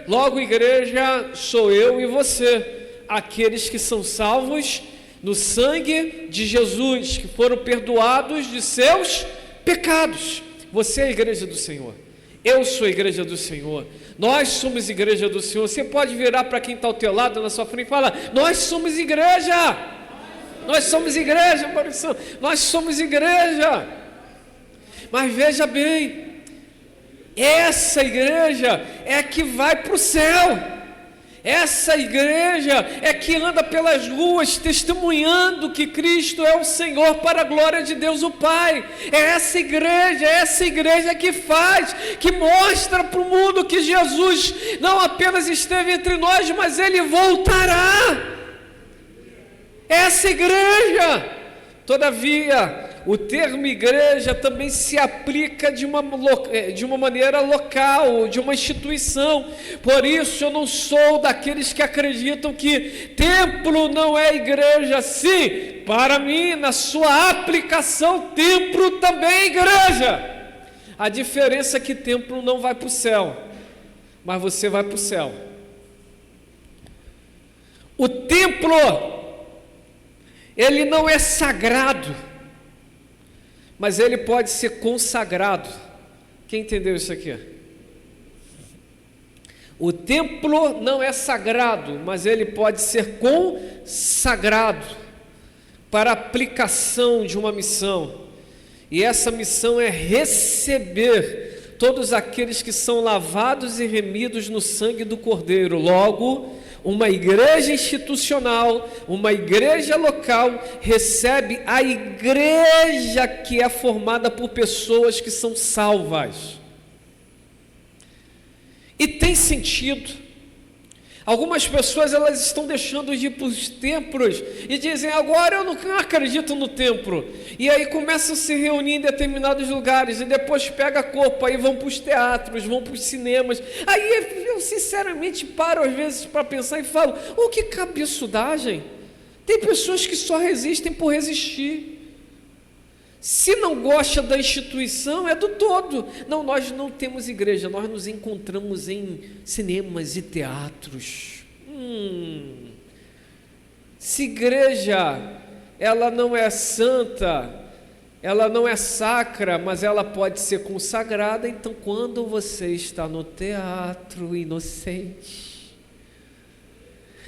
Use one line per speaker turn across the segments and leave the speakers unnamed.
Logo, igreja sou eu e você, aqueles que são salvos no sangue de Jesus, que foram perdoados de seus pecados. Você é a igreja do Senhor, eu sou a igreja do Senhor, nós somos igreja do Senhor. Você pode virar para quem está ao teu lado, na sua frente, e falar: nós somos igreja, nós somos igreja, nós somos igreja. Mas veja bem, essa igreja é que vai para o céu. Essa igreja é que anda pelas ruas testemunhando que Cristo é o Senhor para a glória de Deus o Pai. É essa igreja que faz, que mostra para o mundo que Jesus não apenas esteve entre nós, mas Ele voltará. Essa igreja. Todavia, o termo igreja também se aplica de uma maneira local, de uma instituição. Por isso eu não sou daqueles que acreditam que templo não é igreja. Sim, para mim, na sua aplicação, templo também é igreja. A diferença é que templo não vai para o céu, mas você vai para o céu. O templo, ele não é sagrado, mas ele pode ser consagrado. Quem entendeu isso aqui? O templo não é sagrado, mas ele pode ser consagrado para a aplicação de uma missão. E essa missão é receber todos aqueles que são lavados e remidos no sangue do Cordeiro. Logo, uma igreja institucional, uma igreja local, recebe a igreja que é formada por pessoas que são salvas. E tem sentido. Algumas pessoas, elas estão deixando de ir para os templos e dizem: agora eu não acredito no templo. E aí começam a se reunir em determinados lugares e depois pega a copa e vão para os teatros, vão para os cinemas. Aí eu sinceramente paro às vezes para pensar e falo: oh, que cabeçudagem. Tem pessoas que só resistem por resistir. Se não gosta da instituição, é do todo. Não, nós não temos igreja, nós nos encontramos em cinemas e teatros. Se igreja, ela não é santa, ela não é sacra, mas ela pode ser consagrada. Então, quando você está no teatro inocente,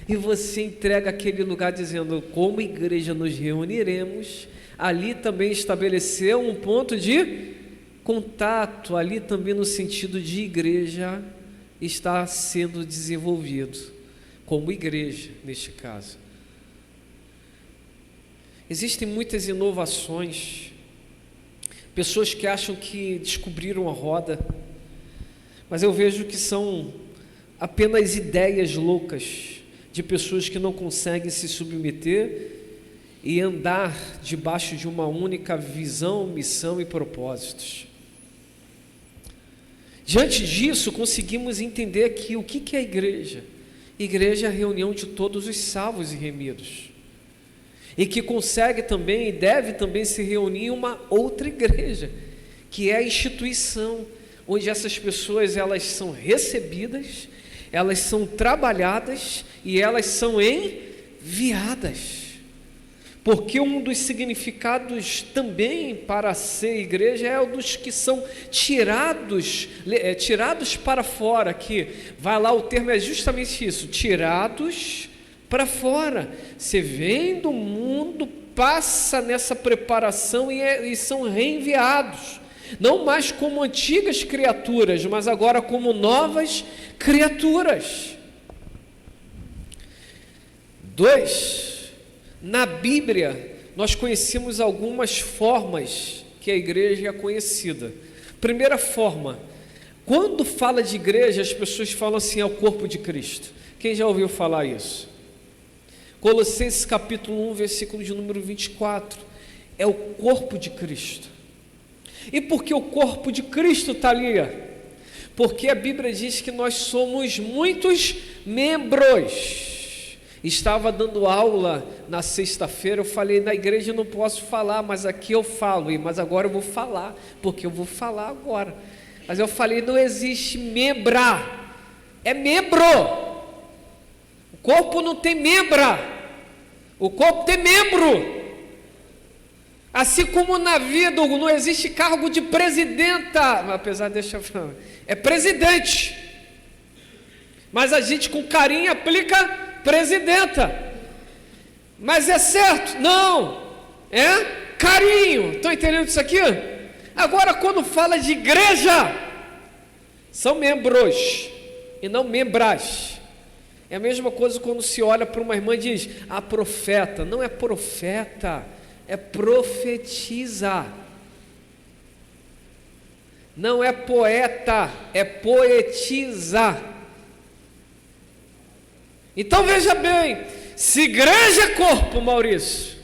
e você entrega aquele lugar dizendo: como igreja nos reuniremos, ali também estabeleceu um ponto de contato, ali também no sentido de igreja está sendo desenvolvido, como igreja neste caso. Existem muitas inovações, pessoas que acham que descobriram a roda, mas eu vejo que são apenas ideias loucas de pessoas que não conseguem se submeter e andar debaixo de uma única visão, missão e propósitos. Diante disso, conseguimos entender que o que é a igreja? Igreja é a reunião de todos os salvos e remidos, e que consegue também e deve também se reunir em uma outra igreja, que é a instituição, onde essas pessoas, elas são recebidas, elas são trabalhadas e elas são enviadas. Porque um dos significados também para ser igreja é o dos que são tirados para fora, que vai lá, o termo é justamente isso, tirados para fora. Você vem do mundo, passa nessa preparação e são reenviados, não mais como antigas criaturas, mas agora como novas criaturas. 2. Na Bíblia, nós conhecemos algumas formas que a igreja é conhecida. Primeira forma, quando fala de igreja, as pessoas falam assim: é o corpo de Cristo. Quem já ouviu falar isso? Colossenses capítulo 1, versículo de número 24, é o corpo de Cristo. E por que o corpo de Cristo está ali? Porque a Bíblia diz que nós somos muitos membros. Estava dando aula na sexta-feira, eu falei: na igreja eu não posso falar, mas aqui eu falo, mas agora eu vou falar, porque eu vou falar agora. Mas eu falei: não existe membra, é membro. O corpo não tem membra. O corpo tem membro. Assim como na vida não existe cargo de presidenta, apesar de é presidente. Mas a gente com carinho aplica presidenta. Mas é certo? Não. É carinho. Estão entendendo isso aqui? Agora, quando fala de igreja, são membros e não membras. É a mesma coisa quando se olha para uma irmã e diz, a profeta. Não é profeta, é profetiza. Não é poeta, é poetiza. Então veja bem, se igreja é corpo, Maurício,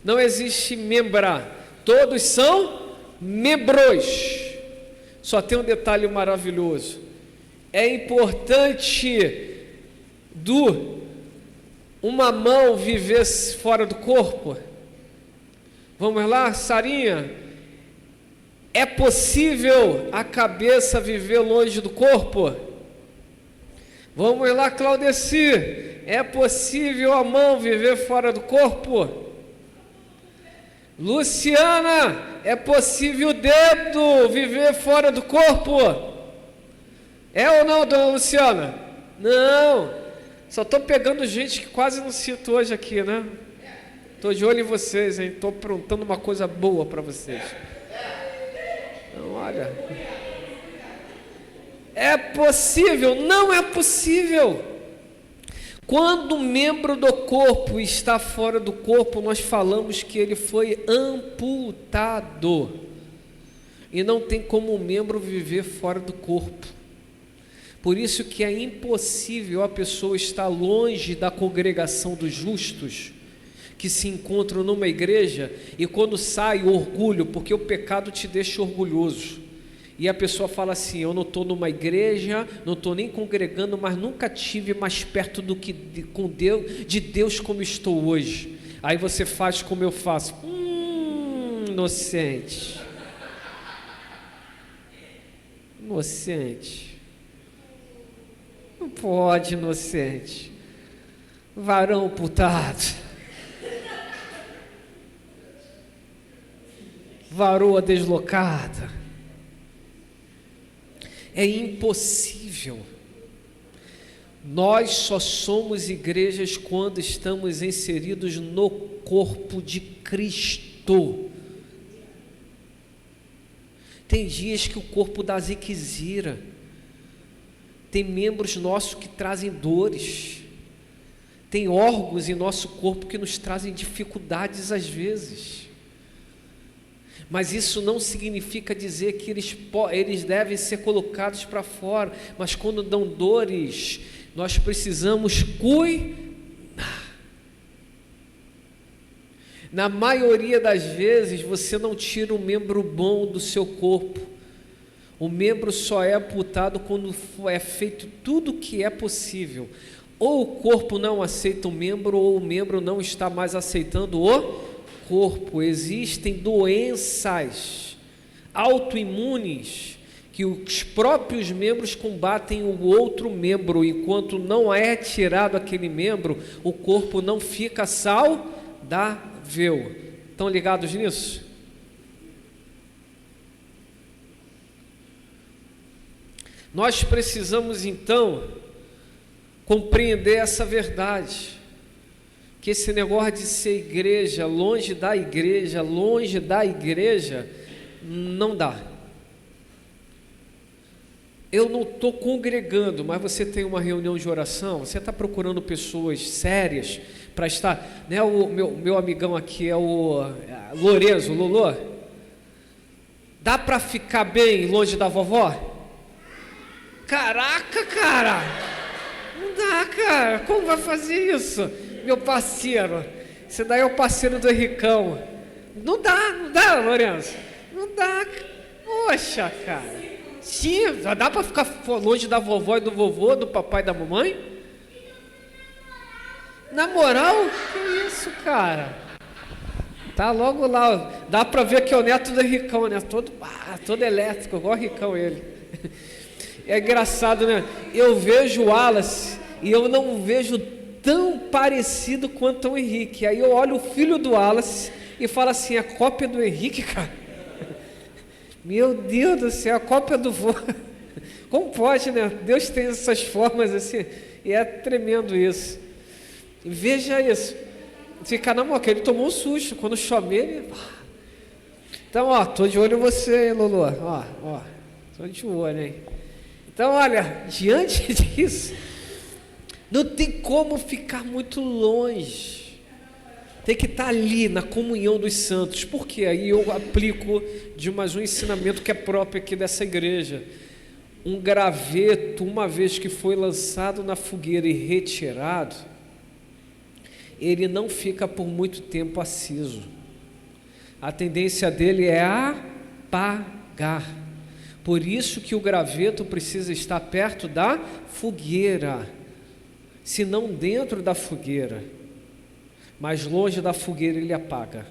não existe membra, todos são membros. Só tem um detalhe maravilhoso, é importante uma mão viver fora do corpo. Vamos lá, Sarinha, é possível a cabeça viver longe do corpo? Vamos lá, Claudeci, é possível a mão viver fora do corpo? Luciana, é possível o dedo viver fora do corpo? É ou não, dona Luciana? Não, só estou pegando gente que quase não cito hoje aqui, né? Estou de olho em vocês, hein? Estou aprontando uma coisa boa para vocês. Então, olha, é possível? Não é possível. Quando um membro do corpo está fora do corpo, nós falamos que ele foi amputado. E não tem como um membro viver fora do corpo. Por isso que é impossível a pessoa estar longe da congregação dos justos, que se encontram numa igreja, e quando sai orgulho, porque o pecado te deixa orgulhoso. E a pessoa fala assim, eu não estou numa igreja, não estou nem congregando, mas nunca tive mais perto de Deus como estou hoje. Aí você faz como eu faço. Inocente. Inocente. Não pode, inocente. Varão amputado. Varoa deslocada. É impossível. Nós só somos igrejas quando estamos inseridos no corpo de Cristo. Tem dias que o corpo dá ziquezira. Tem membros nossos que trazem dores. Tem órgãos em nosso corpo que nos trazem dificuldades às vezes. Mas isso não significa dizer que eles devem ser colocados para fora. Mas quando dão dores, nós precisamos cuidar. Na maioria das vezes, você não tira um membro bom do seu corpo. O membro só é amputado quando é feito tudo o que é possível. Ou o corpo não aceita o membro, ou o membro não está mais aceitando o corpo. Existem doenças autoimunes que os próprios membros combatem o outro membro, enquanto não é tirado aquele membro, o corpo não fica saudável. Estão ligados nisso? Nós precisamos então compreender essa verdade, que esse negócio de ser igreja, longe da igreja, não dá. Eu não estou congregando, mas você tem uma reunião de oração, você está procurando pessoas sérias para estar, né? O meu amigão aqui é o Lorenzo, Lolô. Dá para ficar bem longe da vovó? Caraca, cara! Não dá, cara! Como vai fazer isso? Meu parceiro, esse daí é o parceiro do Henricão. Não dá, Lourenço. Não dá. Poxa, cara. Sim, dá para ficar longe da vovó e do vovô, do papai e da mamãe? Na moral, que isso, cara? Tá logo lá, dá para ver que é o neto do Henricão, né? Todo elétrico, igual o Henricão ele. É engraçado, né? Eu vejo o Wallace e eu não vejo tão parecido quanto o Henrique. Aí eu olho o filho do Wallace e falo assim, a cópia do Henrique, cara. Meu Deus do céu, a cópia do vô. Como pode, né? Deus tem essas formas assim, e é tremendo isso. Veja isso. Ficar na moca, ele tomou um susto quando chamei ele. Então, ó, tô de olho em você, Lulu. Ó, tô de olho, hein? Então, olha, diante disso, não tem como ficar muito longe. Tem que estar ali na comunhão dos santos. Por quê? Aí eu aplico de mais um ensinamento que é próprio aqui dessa igreja. Um graveto, uma vez que foi lançado na fogueira e retirado, ele não fica por muito tempo aceso. A tendência dele é apagar. Por isso que o graveto precisa estar perto da fogueira, se não dentro da fogueira. Mais longe da fogueira ele apaga.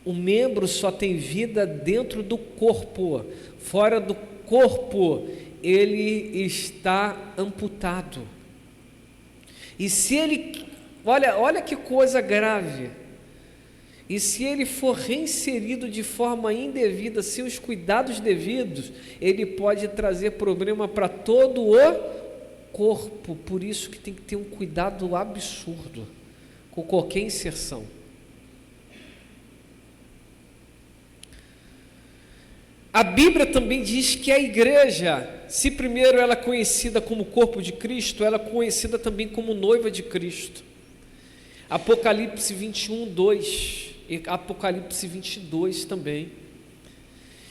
O membro só tem vida dentro do corpo. Fora do corpo ele está amputado. E se ele, olha que coisa grave, e se ele for reinserido de forma indevida, sem os cuidados devidos, ele pode trazer problema para todo o corpo. Por isso que tem que ter um cuidado absurdo com qualquer inserção. A Bíblia também diz que a igreja, se primeiro ela é conhecida como corpo de Cristo, ela é conhecida também como noiva de Cristo. Apocalipse 21, 2 e Apocalipse 22 também.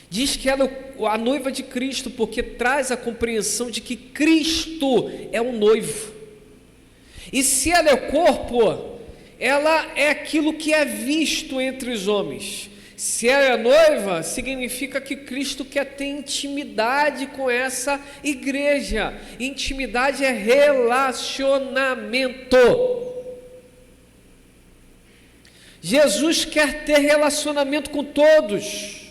Diz que ela é a noiva de Cristo, porque traz a compreensão de que Cristo é um noivo. E se ela é o corpo, ela é aquilo que é visto entre os homens. Se ela é noiva, significa que Cristo quer ter intimidade com essa igreja. Intimidade é relacionamento. Jesus quer ter relacionamento com todos.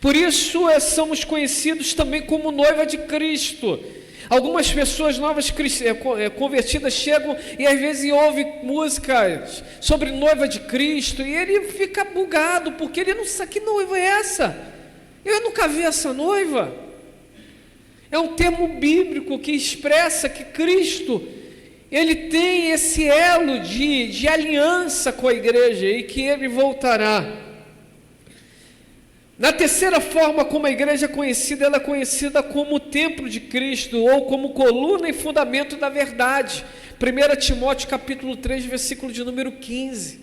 Por isso somos conhecidos também como noiva de Cristo. Algumas pessoas novas convertidas chegam e às vezes ouvem músicas sobre noiva de Cristo e ele fica bugado, porque ele não sabe que noiva é essa. Eu nunca vi essa noiva. É um termo bíblico que expressa que Cristo, ele tem esse elo de aliança com a igreja e que ele voltará. Na terceira forma como a igreja é conhecida, ela é conhecida como o templo de Cristo, ou como coluna e fundamento da verdade. 1 Timóteo capítulo 3, versículo de número 15.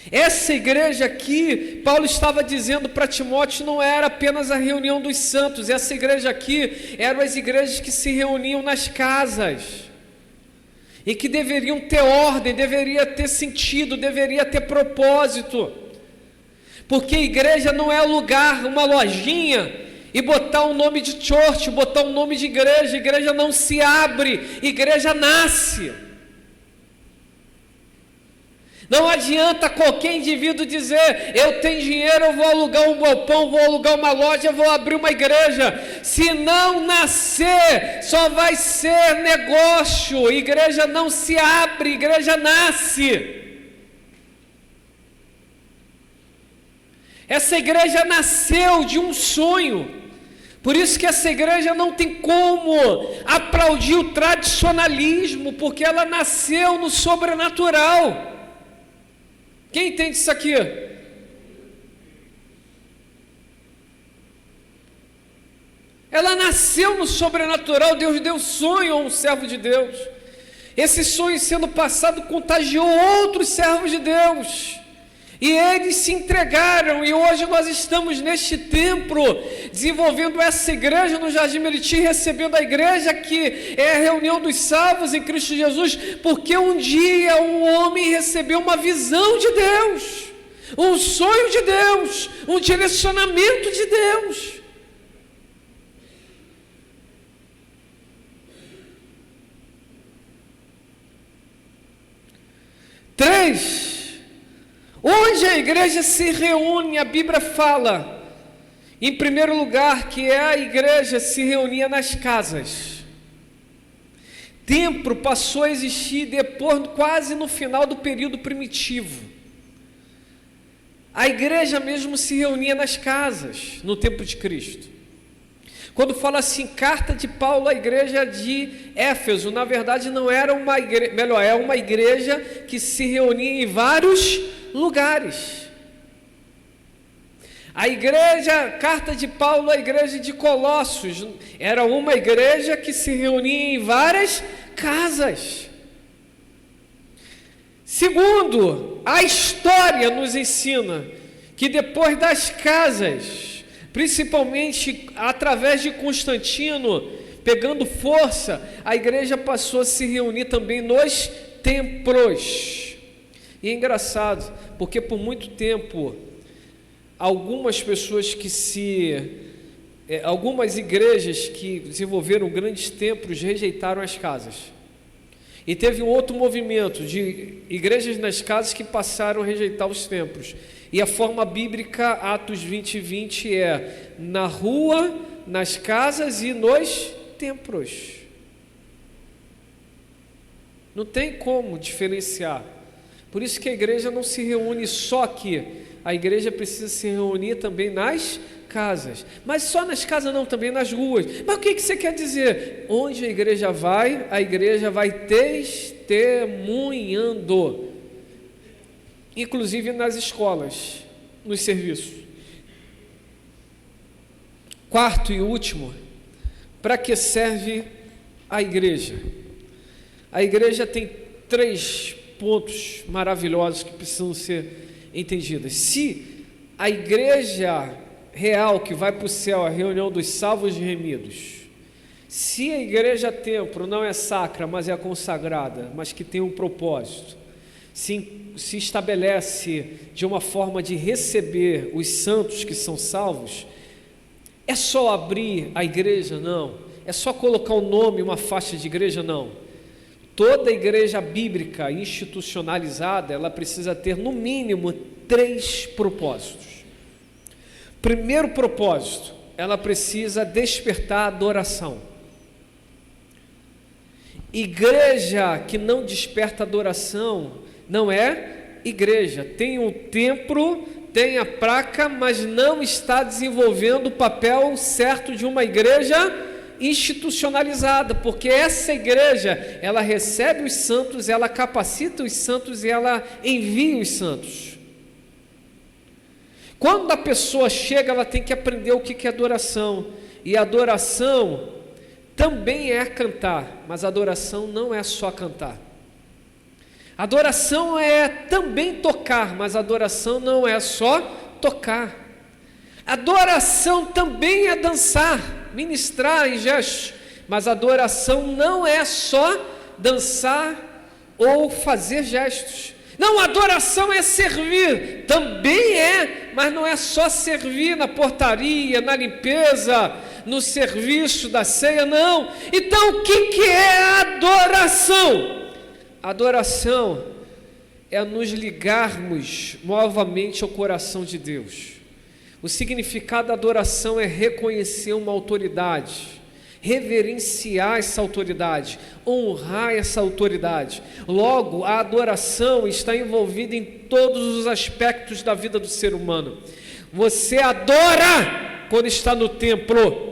Essa igreja aqui, Paulo estava dizendo para Timóteo, não era apenas a reunião dos santos. Essa igreja aqui eram as igrejas que se reuniam nas casas, e que deveriam ter ordem, deveria ter sentido, deveria ter propósito. Porque igreja não é lugar, uma lojinha, e botar um nome de church, botar um nome de igreja. Igreja não se abre, igreja nasce. Não adianta qualquer indivíduo dizer, eu tenho dinheiro, eu vou alugar um galpão, vou alugar uma loja, vou abrir uma igreja. Se não nascer, só vai ser negócio. Igreja não se abre, igreja nasce. Essa igreja nasceu de um sonho. Por isso que essa igreja não tem como aplaudir o tradicionalismo, porque ela nasceu no sobrenatural. Quem entende isso aqui? Ela nasceu no sobrenatural. Deus deu sonho a um servo de Deus. Esse sonho, sendo passado, contagiou outros servos de Deus. E eles se entregaram, e hoje nós estamos neste templo, desenvolvendo essa igreja no Jardim Meriti, recebendo a igreja que é a reunião dos salvos em Cristo Jesus, porque um dia um homem recebeu uma visão de Deus, um sonho de Deus, um direcionamento de Deus. Onde a igreja se reúne, a Bíblia fala, Em primeiro lugar, que a igreja se reunia nas casas. Templo passou a existir depois, quase no final do período primitivo. A igreja mesmo se reunia nas casas, no tempo de Cristo. Quando fala assim, carta de Paulo à igreja de Éfeso, na verdade não era uma igreja, melhor, é uma igreja que se reunia em vários lugares. A igreja, carta de Paulo à igreja de Colossos, era uma igreja que se reunia em várias casas. Segundo, a história nos ensina que depois das casas, principalmente através de Constantino, pegando força, a igreja passou a se reunir também nos templos. E é engraçado, porque por muito tempo, algumas igrejas que desenvolveram grandes templos rejeitaram as casas. E teve um outro movimento de igrejas nas casas que passaram a rejeitar os templos. E a forma bíblica, Atos 20 e 20, é na rua, nas casas e nos templos. Não tem como diferenciar. Por isso que a igreja não se reúne só aqui. A igreja precisa se reunir também nas casas. Mas só nas casas não, também nas ruas. Mas o que você quer dizer? Onde a igreja vai testemunhando. Inclusive nas escolas, nos serviços. Quarto e último, para que serve a igreja? A igreja tem 3 pontos maravilhosos que precisam ser entendidas. Se a igreja real que vai para o céu, a reunião dos salvos e remidos, se a igreja templo não é sacra, mas é consagrada, mas que tem um propósito, se estabelece de uma forma de receber os santos que são salvos, é só abrir a igreja? Não. É só colocar um nome, uma faixa de igreja? Não. Toda igreja bíblica institucionalizada, ela precisa ter no mínimo 3 propósitos. Primeiro propósito, ela precisa despertar a adoração. Igreja que não desperta adoração não é igreja. Tem um templo, tem a placa, mas não está desenvolvendo o papel certo de uma igreja institucionalizada, porque essa igreja, ela recebe os santos, ela capacita os santos e ela envia os santos. Quando a pessoa chega, ela tem que aprender o que é adoração, e adoração também é cantar, mas adoração não é só cantar. Adoração é também tocar, mas adoração não é só tocar. Adoração também é dançar, ministrar em gestos, mas adoração não é só dançar ou fazer gestos. Não, adoração é servir, também é, mas não é só servir na portaria, na limpeza, no serviço da ceia, não. Então, o que é adoração? Adoração é nos ligarmos novamente ao coração de Deus. O significado da adoração é reconhecer uma autoridade, reverenciar essa autoridade, honrar essa autoridade. Logo, a adoração está envolvida em todos os aspectos da vida do ser humano. Você adora quando está no templo,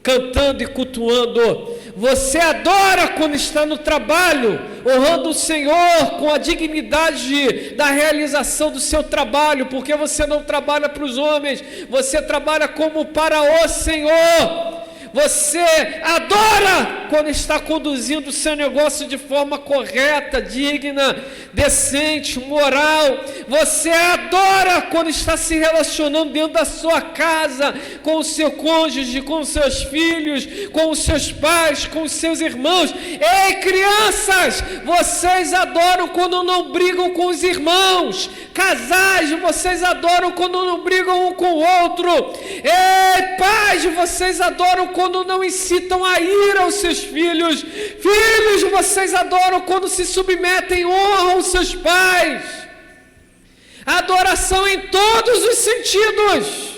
cantando e cultuando. Você adora quando está no trabalho, honrando o Senhor com a dignidade da realização do seu trabalho, porque você não trabalha para os homens, você trabalha como para o Senhor. Você adora quando está conduzindo o seu negócio de forma correta, digna, decente, moral. Você adora quando está se relacionando dentro da sua casa, com o seu cônjuge, com os seus filhos, com os seus pais, com os seus irmãos. Ei, crianças, vocês adoram quando não brigam com os irmãos. Casais, vocês adoram quando não brigam um com o outro. Ei, pais, vocês adoram quando não incitam a ira aos seus filhos. Filhos, vocês adoram quando se submetem e honram os seus pais. Adoração em todos os sentidos.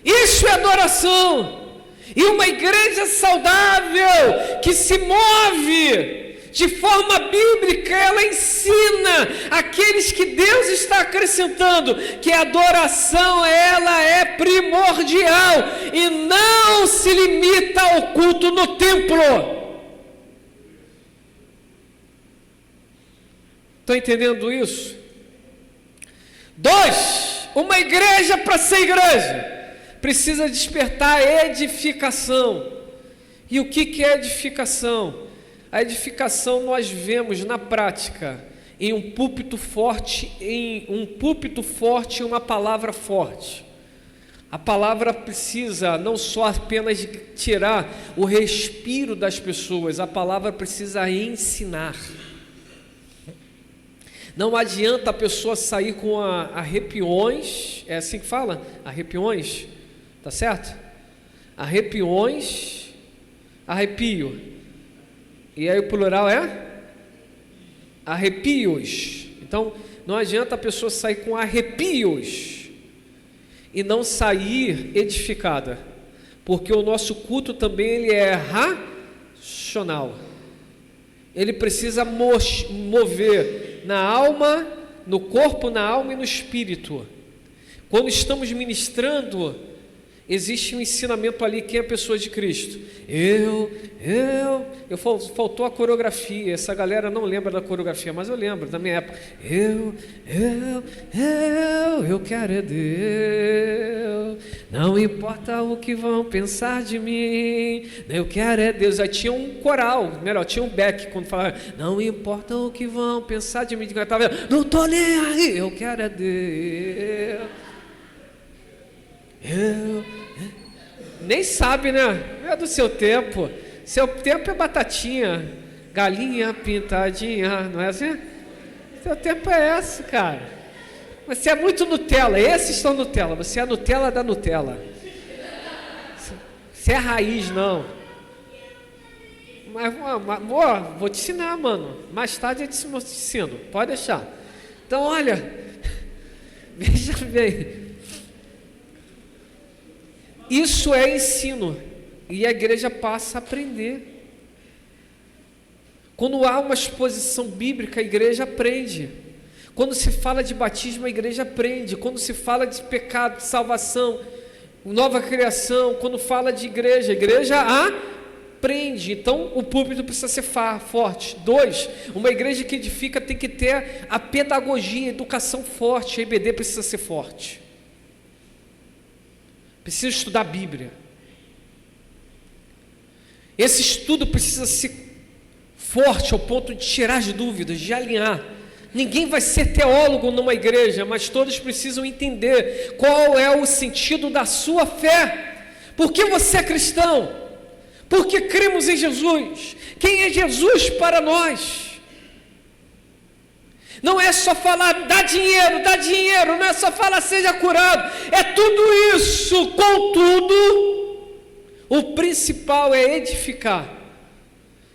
Isso é adoração. E uma igreja saudável, que se move de forma bíblica, ela ensina aqueles que Deus está acrescentando que a adoração, ela é primordial e não se limita ao culto no templo. Estão entendendo isso? 2, uma igreja para ser igreja precisa despertar edificação. E o que é edificação? A edificação nós vemos na prática em um púlpito forte, e uma palavra forte. A palavra precisa não só apenas tirar o respiro das pessoas, a palavra precisa ensinar. Não adianta a pessoa sair com arrepiões, é assim que fala? Arrepiões, tá certo? Arrepiões, arrepio. E aí o plural é? Arrepios. Então, não adianta a pessoa sair com arrepios e não sair edificada, porque o nosso culto também ele é racional. Ele precisa mover na alma, no corpo, na alma e no espírito. Quando estamos ministrando, existe um ensinamento ali, quem é a pessoa de Cristo? Faltou a coreografia, essa galera não lembra da coreografia, mas eu lembro, da minha época. Eu quero é Deus, não importa o que vão pensar de mim, eu quero é Deus. Aí tinha um coral, melhor, tinha um back, quando falava, não importa o que vão pensar de mim, não tô nem aí, eu quero é Deus. Nem sabe, né? É do seu tempo. Seu tempo é batatinha, galinha pintadinha, não é assim? Seu tempo é esse, cara. Você é muito Nutella. Esses são Nutella. Você é a Nutella da Nutella. Você é raiz, não. Mas, amor, vou te ensinar, mano. Mais tarde eu te ensino. Pode deixar. Então, olha. Veja bem. Isso é ensino, e a igreja passa a aprender. Quando há uma exposição bíblica, a igreja aprende. Quando se fala de batismo, a igreja aprende. Quando se fala de pecado, de salvação, nova criação, quando fala de igreja, a igreja aprende. Então, o púlpito precisa ser forte. 2, uma igreja que edifica tem que ter a pedagogia, a educação forte. A IBD precisa ser forte. Precisa estudar a Bíblia. Esse estudo precisa ser forte ao ponto de tirar as dúvidas, de alinhar. Ninguém vai ser teólogo numa igreja, mas todos precisam entender qual é o sentido da sua fé. Por que você é cristão? Porque cremos em Jesus. Quem é Jesus para nós? Não é só falar, dá dinheiro, não é só falar, seja curado, é tudo isso, contudo, o principal é edificar.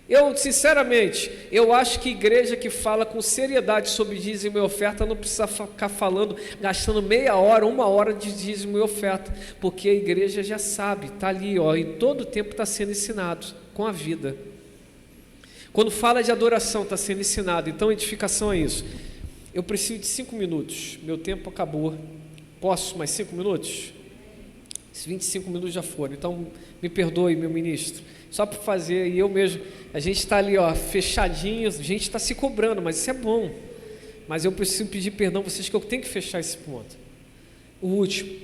Eu, sinceramente, eu acho que igreja que fala com seriedade sobre dízimo e oferta não precisa ficar falando, gastando meia hora, 1 hora de dízimo e oferta, porque a igreja já sabe, está ali, ó, e todo o tempo está sendo ensinado com a vida. Quando fala de adoração, está sendo ensinado. Então, edificação é isso. Eu preciso de 5 minutos. Meu tempo acabou. Posso mais 5 minutos? Esses 25 minutos já foram. Então, me perdoe, meu ministro. Só para fazer, e eu mesmo. A gente está ali, ó, fechadinho. A gente está se cobrando, mas isso é bom. Mas eu preciso pedir perdão a vocês que eu tenho que fechar esse ponto. O último.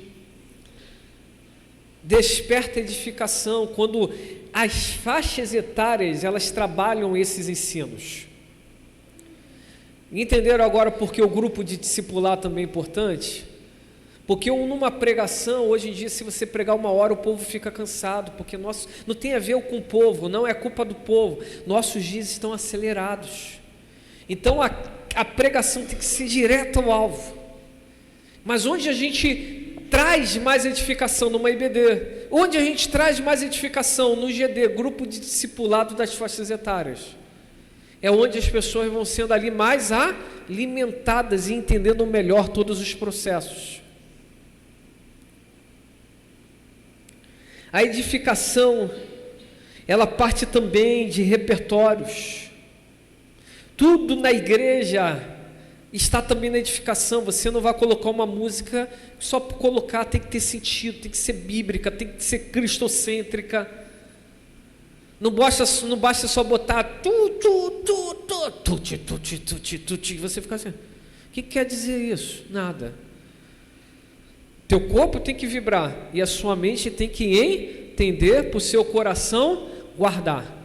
Desperta edificação quando as faixas etárias elas trabalham esses ensinos. Entenderam agora porque o grupo de discipular também é importante? Porque numa pregação, hoje em dia, se você pregar 1 hora, o povo fica cansado, porque não tem a ver com o povo, não é culpa do povo, nossos dias estão acelerados. Então a pregação tem que ser direto ao alvo. Mas onde a gente traz mais edificação? Numa IBD. Onde a gente traz mais edificação? No GD, grupo de discipulado das faixas etárias. É onde as pessoas vão sendo ali mais alimentadas e entendendo melhor todos os processos. A edificação, ela parte também de repertórios. Tudo na igreja está também na edificação. Você não vai colocar uma música só por colocar, tem que ter sentido, tem que ser bíblica, tem que ser cristocêntrica. Não basta só botar você fica assim, o que quer dizer isso? Nada. Teu corpo tem que vibrar e a sua mente tem que entender, para o seu coração guardar.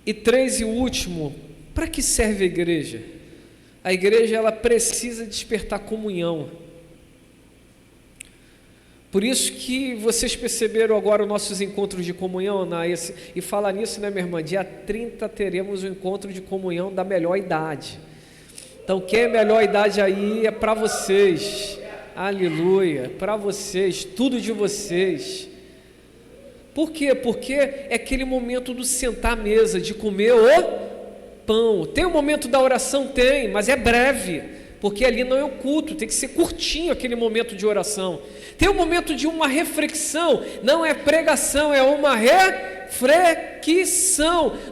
E 3, e o último, para que serve a igreja? A igreja, ela precisa despertar comunhão. Por isso que vocês perceberam agora os nossos encontros de comunhão, e falar nisso, né, minha irmã? Dia 30 teremos o encontro de comunhão da melhor idade. Então, quem é melhor idade aí é para vocês. Aleluia, para vocês, tudo de vocês. Por quê? Porque é aquele momento do sentar à mesa, de comer o pão. Tem o momento da oração? Tem, mas é breve, porque ali não é um culto, tem que ser curtinho aquele momento de oração. Tem o momento de uma reflexão, não é pregação, é uma reflexão.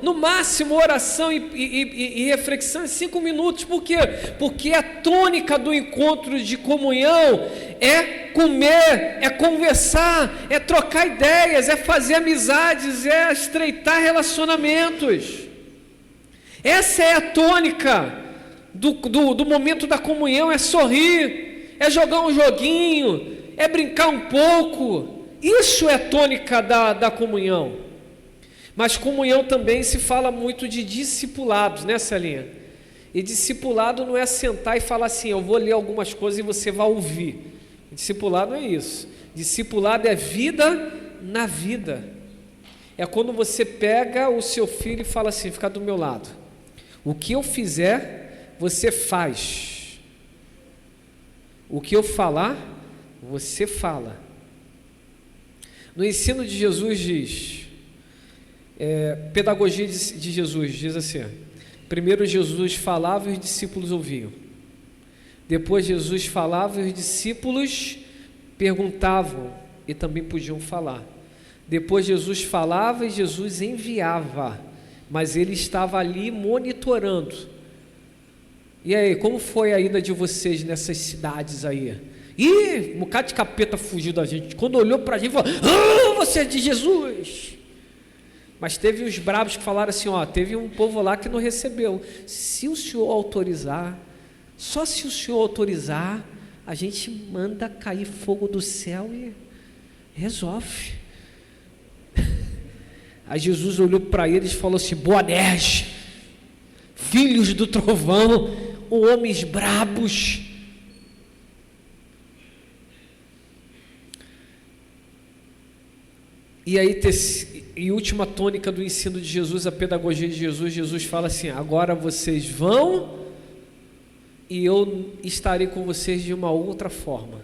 No máximo, oração e reflexão em 5 minutos. Por quê? Porque a tônica do encontro de comunhão é comer, é conversar, é trocar ideias, é fazer amizades, é estreitar relacionamentos. Essa é a tônica do momento da comunhão, é sorrir, é jogar um joguinho, é brincar um pouco. Isso é a tônica da comunhão. Mas comunhão também se fala muito de discipulados, né, Celinha? E discipulado não é sentar e falar assim, eu vou ler algumas coisas e você vai ouvir. Discipulado é isso. Discipulado é vida na vida. É quando você pega o seu filho e fala assim, fica do meu lado. O que eu fizer, você faz. O que eu falar, você fala. No ensino de Jesus diz, pedagogia de Jesus diz assim, primeiro Jesus falava e os discípulos ouviam. Depois Jesus falava e os discípulos perguntavam e também podiam falar. Depois Jesus falava e Jesus enviava, mas ele estava ali monitorando. E aí, como foi a ida de vocês nessas cidades aí? Um bocado de capeta fugiu da gente. Quando olhou para a gente, falou, você é de Jesus. Mas teve os brabos que falaram assim, teve um povo lá que não recebeu. Se o senhor autorizar, só se o senhor autorizar, a gente manda cair fogo do céu e resolve. Aí Jesus olhou para eles e falou assim, Boanerges, filhos do trovão, homens brabos. E aí, última tônica do ensino de Jesus, a pedagogia de Jesus, Jesus fala assim, agora vocês vão e eu estarei com vocês de uma outra forma.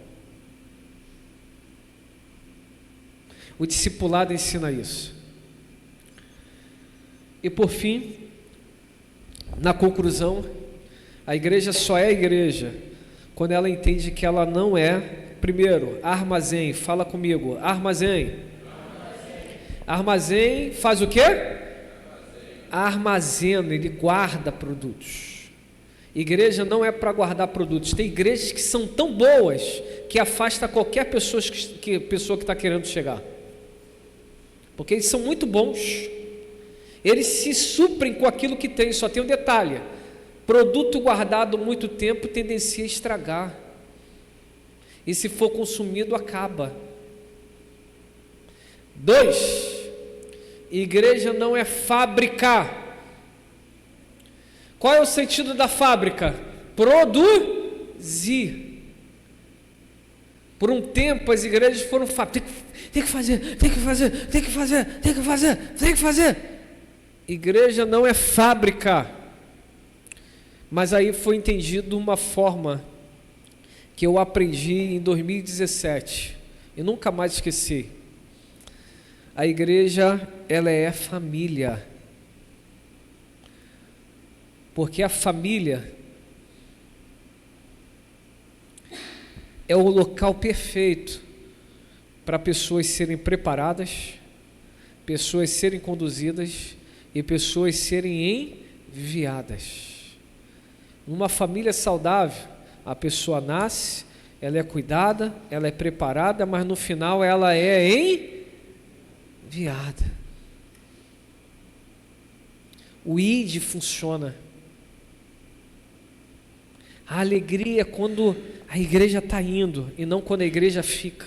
O discipulado ensina isso. E por fim, na conclusão, a igreja só é igreja quando ela entende que ela não é, primeiro, armazém, fala comigo, armazém. Armazém faz o quê? Armazena, ele guarda produtos. Igreja não é para guardar produtos. Tem igrejas que são tão boas que afasta qualquer pessoa que está querendo chegar. Porque eles são muito bons. Eles se suprem com aquilo que tem. Só tem um detalhe: produto guardado muito tempo tendencia a estragar. E se for consumido, acaba. 2, igreja não é fábrica. Qual é o sentido da fábrica? Produzir. Por um tempo as igrejas foram fábricas. Tem que fazer. Igreja não é fábrica. Mas aí foi entendido uma forma que eu aprendi em 2017 e nunca mais esqueci. A igreja, ela é família. Porque a família é o local perfeito para pessoas serem preparadas, pessoas serem conduzidas e pessoas serem enviadas. Numa família saudável, a pessoa nasce, ela é cuidada, ela é preparada, mas no final ela é enviada. O ID funciona. A alegria é quando a igreja está indo e não quando a igreja fica.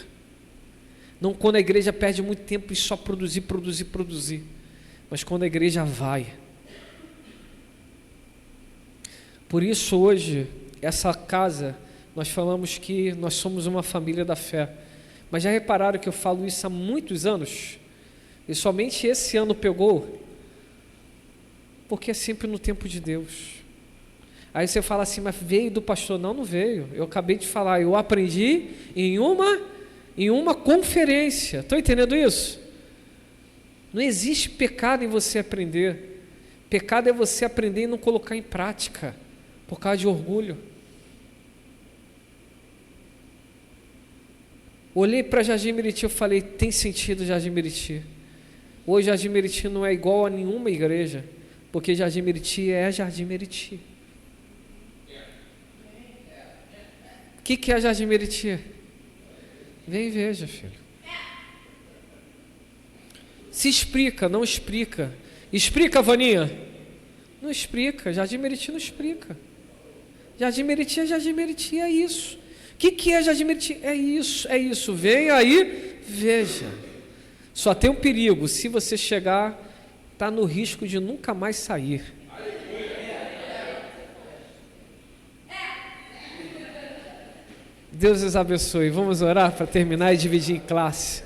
Não quando a igreja perde muito tempo em só produzir, mas quando a igreja vai. Por isso hoje, essa casa, nós falamos que nós somos uma família da fé. Mas já repararam que eu falo isso há muitos anos? E somente esse ano pegou? Porque é sempre no tempo de Deus. Aí você fala assim, mas veio do pastor? Não, não veio. Eu acabei de falar, eu aprendi em uma conferência. Estão entendendo isso? Não existe pecado em você aprender. Pecado é você aprender e não colocar em prática, por causa de orgulho. Olhei para Jardim Meriti, eu falei, tem sentido Jardim Meriti. Hoje Jardim Meriti não é igual a nenhuma igreja, porque Jardim Meriti é Jardim Meriti. O que é Jardim Meriti? Vem e veja, filho. Se explica, não explica. Explica, Vaninha? Não explica, Jardim Meriti não explica. Jardim Meriti, é isso. O que é Jardim Meriti? É isso. Vem aí, veja. Só tem um perigo, se você chegar, está no risco de nunca mais sair. Deus os abençoe. Vamos orar para terminar e dividir em classe.